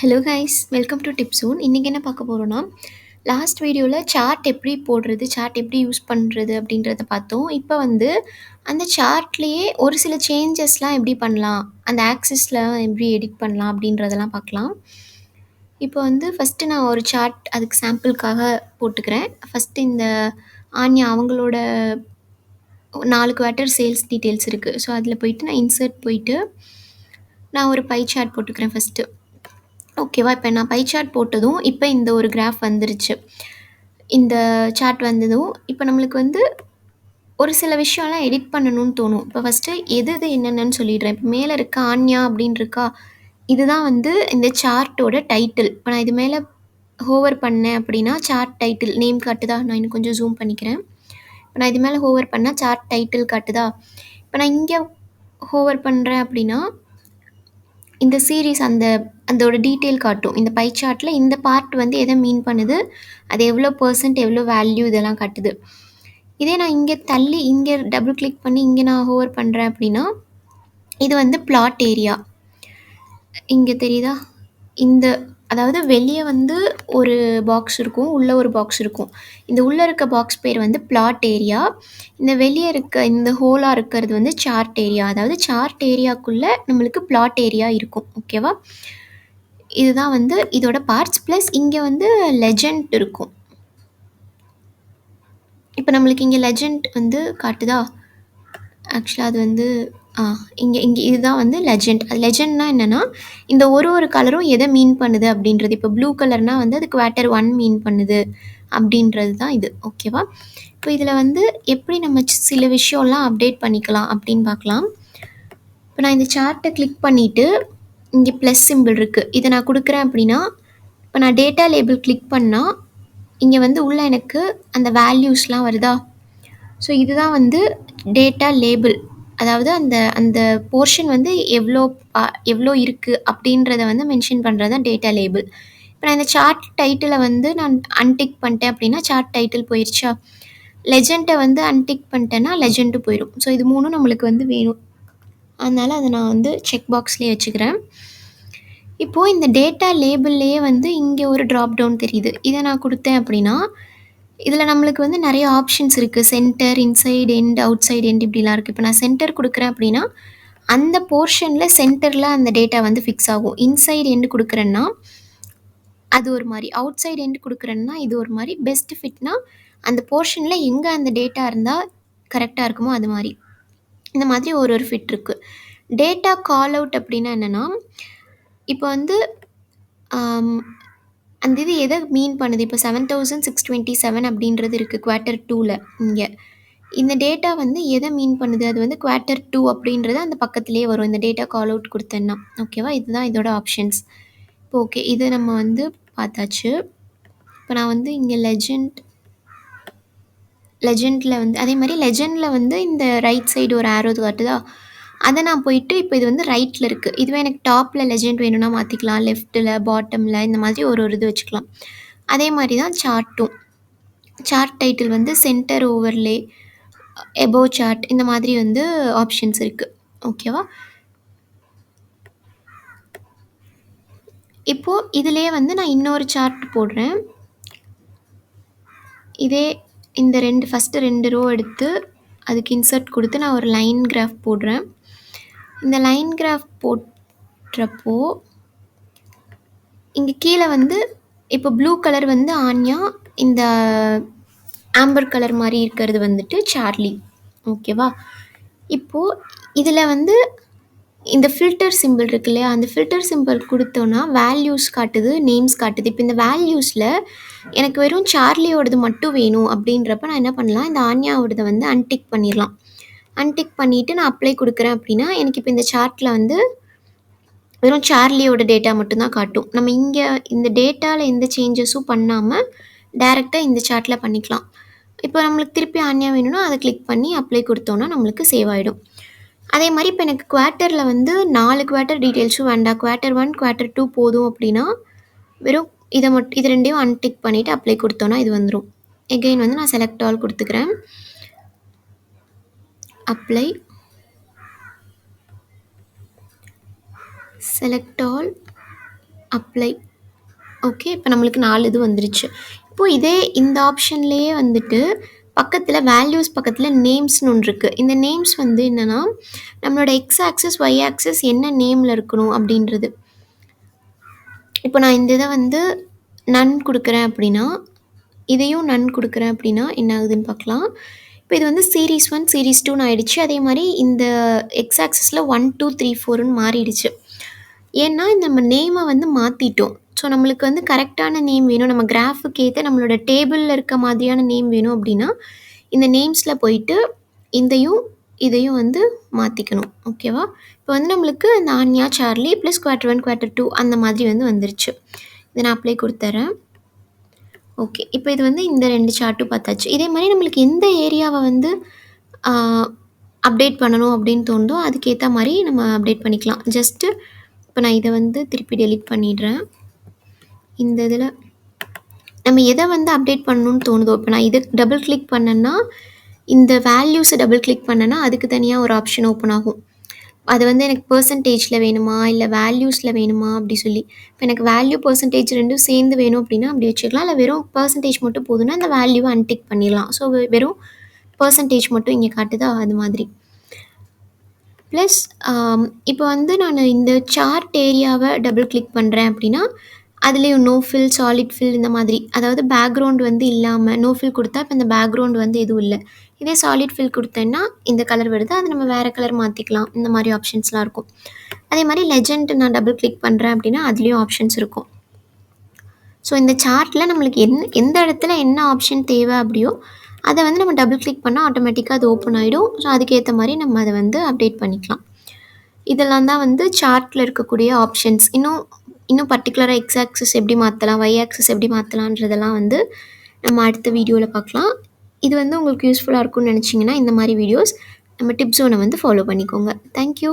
Hello guys, welcome to tip zone. இன்றைக்கி என்ன பார்க்க போகிறோன்னா, லாஸ்ட் வீடியோவில் சார்ட் எப்படி போடுறது, சார்ட் எப்படி யூஸ் பண்ணுறது அப்படின்றத பார்த்தோம். இப்போ வந்து அந்த சார்ட்லேயே ஒரு சில சேஞ்சஸ்லாம் எப்படி பண்ணலாம், அந்த ஆக்சிஸில் எப்படி எடிட் பண்ணலாம் அப்படின்றதெல்லாம் பார்க்கலாம். இப்போ வந்து ஃபஸ்ட்டு நான் ஒரு சார்ட் அதுக்கு சாம்பிளுக்காக போட்டுக்கிறேன். ஃபஸ்ட்டு இந்த ஆன்யா அவங்களோட 4 குவார்ட்டர் சேல்ஸ் டீட்டெயில்ஸ் இருக்குது. ஸோ அதில் போயிட்டு நான் இன்சர்ட் போயிட்டு நான் ஒரு பை சார்ட் போட்டுக்கிறேன் ஃபஸ்ட்டு. ஓகேவா? இப்போ நான் பை சார்ட் போட்டதும் இப்போ இந்த ஒரு கிராஃப் வந்துருச்சு. இந்த சார்ட் வந்ததும் இப்போ நம்மளுக்கு வந்து ஒரு சில விஷயம்லாம் எடிட் பண்ணணும்னு தோணும். இப்போ ஃபஸ்ட்டு எது எது என்னென்னன்னு சொல்லிடுறேன். இப்போ மேலே இருக்க ஆன்யா அப்படின்னு இருக்கா, இதுதான் வந்து இந்த சார்ட்டோட டைட்டில். இப்போ நான் இது மேலே ஹோவர் பண்ணேன் அப்படின்னா சார்ட் டைட்டில் நேம் காட்டுதா? நான் இன்னும் கொஞ்சம் ஜூம் பண்ணிக்கிறேன். இப்போ நான் இது மேலே ஹோவர் பண்ணால் சார்ட் டைட்டில் காட்டுதா? இப்போ நான் இங்கே ஹோவர் பண்ணுறேன் அப்படின்னா இந்த சீரிஸ் அதோட டீட்டெயில் காட்டும். இந்த பை சார்ட்டில் இந்த பார்ட் வந்து எதை மீன் பண்ணுது, அது எவ்வளோ பெர்சன்ட் எவ்வளோ வேல்யூ இதெல்லாம் காட்டுது. இதே நான் இங்கே தள்ளி இங்கே டபுள் கிளிக் பண்ணி இங்கே நான் ஹோவர் பண்ணுறேன் அப்படின்னா இது வந்து பிளாட் ஏரியா. இங்கே தெரியுதா? இந்த அதாவது வெளியே வந்து ஒரு பாக்ஸ் இருக்கும், உள்ளே ஒரு பாக்ஸ் இருக்கும். இந்த உள்ளே இருக்க பாக்ஸ் பேர் வந்து பிளாட் ஏரியா. இந்த வெளியே இருக்க இந்த ஹோலாக இருக்கிறது வந்து சார்ட் ஏரியா. அதாவது சார்ட் ஏரியாக்குள்ளே நம்மளுக்கு பிளாட் ஏரியா இருக்கும். ஓகேவா? இதுதான் வந்து இதோட பார்ட்ஸ். ப்ளஸ் இங்கே வந்து லெஜண்ட் இருக்கும். இப்போ நம்மளுக்கு இங்கே லெஜண்ட் வந்து காட்டுதா? ஆக்சுவலாக அது வந்து இங்கே இங்கே இதுதான் வந்து லெஜண்ட். அது லெஜண்ட்னா என்னென்னா இந்த ஒரு கலரும் எதை மீன் பண்ணுது அப்படின்றது. இப்போ ப்ளூ கலர்னால் வந்து அது குவார்ட்டர் 1 மீன் பண்ணுது அப்படின்றது தான் இது. ஓகேவா? இப்போ இதில் வந்து எப்படி நம்ம சில விஷயம்லாம் அப்டேட் பண்ணிக்கலாம் அப்படின்னு பார்க்கலாம். இப்போ நான் இந்த சார்ட்டை கிளிக் பண்ணிவிட்டு இங்கே ப்ளஸ் சிம்பிள் இருக்குது, இதை நான் கொடுக்குறேன் அப்படின்னா இப்போ நான் டேட்டா லேபிள் கிளிக் பண்ணால் இங்கே வந்து உள்ள எனக்கு அந்த வேல்யூஸ்லாம் வருதா? ஸோ இதுதான் வந்து டேட்டா லேபிள். அதாவது அந்த அந்த போர்ஷன் வந்து எவ்வளோ இருக்குது அப்படின்றத வந்து மென்ஷன் பண்ணுறது தான் டேட்டா லேபிள். இப்போ நான் இந்த சார்ட் டைட்டிலை வந்து நான் அன்டிக் பண்ணிட்டேன் அப்படின்னா சார்ட் டைட்டில் போயிடுச்சா? லெஜெண்டை வந்து அன்டிக் பண்ணிட்டேன்னா லெஜெண்டு போயிடும். ஸோ இது மூணும் நம்மளுக்கு வந்து வேணும். அதனால் அதை நான் வந்து செக் பாக்ஸ்லேயே வச்சுக்கிறேன். இப்போது இந்த டேட்டா லேபிள்லேயே வந்து இங்கே ஒரு ட்ராப் டவுன் தெரியுது. இதை நான் கொடுத்தேன் அப்படின்னா இதில் நம்மளுக்கு வந்து நிறைய ஆப்ஷன்ஸ் இருக்குது. Centre, inside end, outside end இப்படிலாம் இருக்குது. இப்போ நான் சென்டர் கொடுக்குறேன் அப்படின்னா அந்த போர்ஷனில் சென்டரில் அந்த டேட்டா வந்து ஃபிக்ஸ் ஆகும். இன்சைட் எண்டு கொடுக்குறேன்னா அது ஒரு மாதிரி, அவுட் சைட் எண்டு கொடுக்குறேன்னா இது ஒரு மாதிரி. பெஸ்ட் ஃபிட்னா அந்த போர்ஷனில் எங்கே அந்த டேட்டா இருந்தால் கரெக்டாக இருக்குமோ அது மாதிரி. இந்த மாதிரி ஒரு ஃபிட் இருக்குது. டேட்டா கால் அவுட் அப்படின்னா என்னென்னா இப்போ வந்து அந்த இது எதை மீன் பண்ணுது. இப்போ 7627 அப்படின்றது இருக்குது குவார்ட்டர் 2ல். இங்கே இந்த டேட்டா வந்து எதை மீன் பண்ணுது, அது வந்து குவார்ட்டர் 2 அப்படின்றது அந்த பக்கத்துலேயே வரும் இந்த டேட்டா கால் அவுட் கொடுத்தேன்னா. ஓகேவா? இதுதான் இதோட ஆப்ஷன்ஸ். இப்போ ஓகே, இது நம்ம வந்து பார்த்தாச்சு. இப்போ நான் வந்து இங்கே லெஜெண்டில் வந்து அதே மாதிரி லெஜெண்டில் வந்து இந்த ரைட் சைடு ஒரு ஆரோ காட்டுதா? அதை நான் போயிட்டு இப்போ இது வந்து ரைட்டில் இருக்குது. இதுவே எனக்கு டாப்பில் லெஜெண்ட் வேணும்னா மாற்றிக்கலாம், லெஃப்ட்டில், பாட்டமில் இந்த மாதிரி ஒரு இது வச்சுக்கலாம். அதே மாதிரி தான் சார்ட்டும். சார்ட் டைட்டில் வந்து சென்டர், ஓவர்லே, எபோவ் சார்ட் இந்த மாதிரி வந்து ஆப்ஷன்ஸ் இருக்குது. ஓகேவா? இப்போது இதிலே வந்து நான் இன்னொரு சார்ட் போடுறேன். இதே இந்த ஃபஸ்ட்டு 2 ரோ எடுத்து அதுக்கு இன்சர்ட் கொடுத்து நான் ஒரு லைன் கிராஃப் போடுறேன். இந்த லைன் கிராஃப் போடுறப்போ இங்கே கீழே வந்து இப்போ ப்ளூ கலர் வந்து ஆன்யா, இந்த ஆம்பர் கலர் மாதிரி இருக்கிறது வந்துட்டு சார்லி. ஓகேவா? இப்போது இதில் வந்து இந்த ஃபில்டர் சிம்பிள் இருக்கு இல்லையா, அந்த ஃபில்டர் சிம்பிள் கொடுத்தோன்னா வேல்யூஸ் காட்டுது, நேம்ஸ் காட்டுது. இப்போ இந்த வேல்யூஸில் எனக்கு வெறும் சார்லியோடது மட்டும் வேணும் அப்படின்றப்ப நான் என்ன பண்ணலாம், இந்த ஆன்யாவோடதை வந்து அன்டிக் பண்ணிடலாம். அன்டிக் பண்ணிவிட்டு நான் அப்ளை கொடுக்குறேன் அப்படின்னா எனக்கு இப்போ இந்த சார்ட்டில் வந்து வெறும் சார்லியோட டேட்டா மட்டும்தான் காட்டும். நம்ம இங்கே இந்த டேட்டாவில் எந்த சேஞ்சஸும் பண்ணாமல் டைரெக்டாக இந்த சார்ட்டில் பண்ணிக்கலாம். இப்போ நம்மளுக்கு திருப்பி ஆன்யா வேணும்னா அதை கிளிக் பண்ணி அப்ளை கொடுத்தோன்னா நம்மளுக்கு சேவ் ஆகிடும். அதே மாதிரி இப்போ எனக்கு குவார்ட்டரில் வந்து 4 குவார்ட்டர் டீட்டெயில்ஸும் வேண்டாம், குவார்ட்டர் 1 குவார்ட்டர் 2 போதும் அப்படின்னா வெறும் இது ரெண்டையும் அன்டிக் பண்ணிவிட்டு அப்ளை கொடுத்தோன்னா இது வந்துடும். எகெயின் வந்து நான் செலக்ட் ஆல் கொடுத்துக்கிறேன், apply, select all, apply. Okay. இப்ப நம்மளுக்கு 4 இது வந்துருச்சு. இப்போ இதே இந்த ஆப்ஷன்லயே வந்துட்டு பக்கத்துல வேல்யூஸ் பக்கத்துல நேம்ஸ்ன்னு ஒண்ணு இருக்கு. இந்த நேம்ஸ் வந்து என்னன்னா, நம்மளோட எக்ஸ் ஆக்சிஸ், ஒய் ஆக்சிஸ் என்ன நேம்ல இருக்கணும் அப்படின்றது. இப்போ நான் இந்த இத வந்து நன் குடுக்குறேன் அப்படின்னா, இதையும் நன் குடுக்குறேன் அப்படின்னா என்ன ஆகுதுன்னு பார்க்கலாம். இப்போ இது வந்து சீரிஸ் 1, சீரிஸ் 2ன்னு ஆயிடுச்சு. அதே மாரி இந்த எக்ஸ் ஆக்சிஸ்ல 1, 2, 3, 4ன்னு மாறிடுச்சு. ஏன்னா, நம்ம நேம வந்து மாத்திட்டோம். ஸோ, நம்மளுக்கு வந்து கரெக்ட்டான நேம் வேணும். நம்ம கிராஃப்க்கு ஏத்த நம்மளோட டேபிள்ல இருக்க மாதிரியான நேம் வேணும் அப்டின்னா, இந்த நேம்ஸ்ல போயிட்டு இதையும், இதையும் வந்து மாத்திக்கணும். ஓகேவா? இப்போ வந்து நம்மளுக்கு இந்த ஆன்யா, சார்லி ப்ளஸ் குவார்ட்டர் 1, குவார்ட்டர் 2 அந்த மாதிரி வந்து வந்துருச்சு. இத நான் அப்ளை குடுத்துர்றேன். ஓகே. இப்போ இது வந்து இந்த 2 சார்ட்டும் பார்த்தாச்சு. இதே மாரி நம்மளுக்கு எந்த ஏரியாவ வந்து ஆ அப்டேட் பண்ணணும் அப்டின்னு தோணுதோ, அதுக்கேத்த மாரி நம்ம அப்டேட் பண்ணிக்கலாம். ஜஸ்ட்டு இப்போ நான் இத வந்து திருப்பி டெலீட் பண்ணிடுறேன். இந்த இதில நம்ம எத வந்து அப்டேட் பண்ணணும்னு தோணுதோ, இப்போ நான் இத டபுள் கிளிக் பண்ணேன்னா, இந்த வேல்யூஸ டபுள் கிளிக் பண்ணேன்னா, அதுக்கு தனியா ஒரு ஆப்ஷன் ஓப்பன் ஆகும். அது வந்து எனக்கு பெர்சன்டேஜ்ல வேணுமா, இல்ல வேல்யூஸ்ல வேணுமா அப்படி சொல்லி. இப்போ எனக்கு வேல்யூ, பெர்சன்டேஜ் 2ம் சேர்ந்து வேணும் அப்படின்னா அப்படி வச்சுக்கலாம். இல்ல வெறும் பெர்சன்டேஜ் மட்டும் போதும்னா, அந்த வேல்யூவ அன்டிக் பண்ணிடலாம். ஸோ வெறும் பெர்சன்டேஜ் மட்டும் இங்க காட்டுதா, அது மாதிரி. ப்ளஸ் இப்போ வந்து நான் இந்த சார்ட் ஏரியாவ டபுள் கிளிக் பண்ணுறேன் அப்படின்னா, அதுலேயும் நோ ஃபில், சாலிட் ஃபில் இந்த மாதிரி. அதாவது பேக்ரவுண்ட் வந்து இல்லாம நோ ஃபில் குடுத்தா, இப்போ இந்த பேக்ரவுண்ட் வந்து எதுவும் இல்ல. இதே சாலிட் ஃபில் குடுத்தேன்னா, இந்த கலர் வருது. அது நம்ம வேற கலர் மாத்திக்கலாம். இந்த மாரி ஆப்ஷன்ஸ்லாம் இருக்கும். அதே மாரி லெஜெண்ட் நான் டபுள் கிளிக் பண்ணுறேன் அப்படின்னா, அதுலேயும் ஆப்ஷன்ஸ் இருக்கும். ஸோ இந்த சார்ட்ல நம்மளுக்கு எந்த இடத்துல என்ன ஆப்ஷன் தேவை அப்படியோ, அத வந்து நம்ம டபுள் கிளிக் பண்ணா ஆட்டோமேட்டிக்கா அது ஓப்பன் ஆயிடும். ஸோ அதுக்கேத்த மாரி நம்ம அத வந்து அப்டேட் பண்ணிக்கலாம். இதெல்லாம் தான் வந்து சார்ட்ல இருக்கக்கூடிய ஆப்ஷன்ஸ். இன்னும் பர்ட்டிகுலரா எக்ஸ் ஆக்சிஸ் எப்படி மாத்தலாம், ஒய் ஆக்சிஸ் எப்படி மாத்தலான்றதெல்லாம் வந்து நம்ம அடுத்த வீடியோல பார்க்கலாம். இது வந்து உங்களுக்கு யூஸ்ஃபுல்லா இருக்கும்னு நெனச்சீங்கன்னா, இந்த மாரி வீடியோஸ் நம்ம டிப் ஸோன வந்து ஃபாலோ பண்ணிக்கோங்க. Thank you.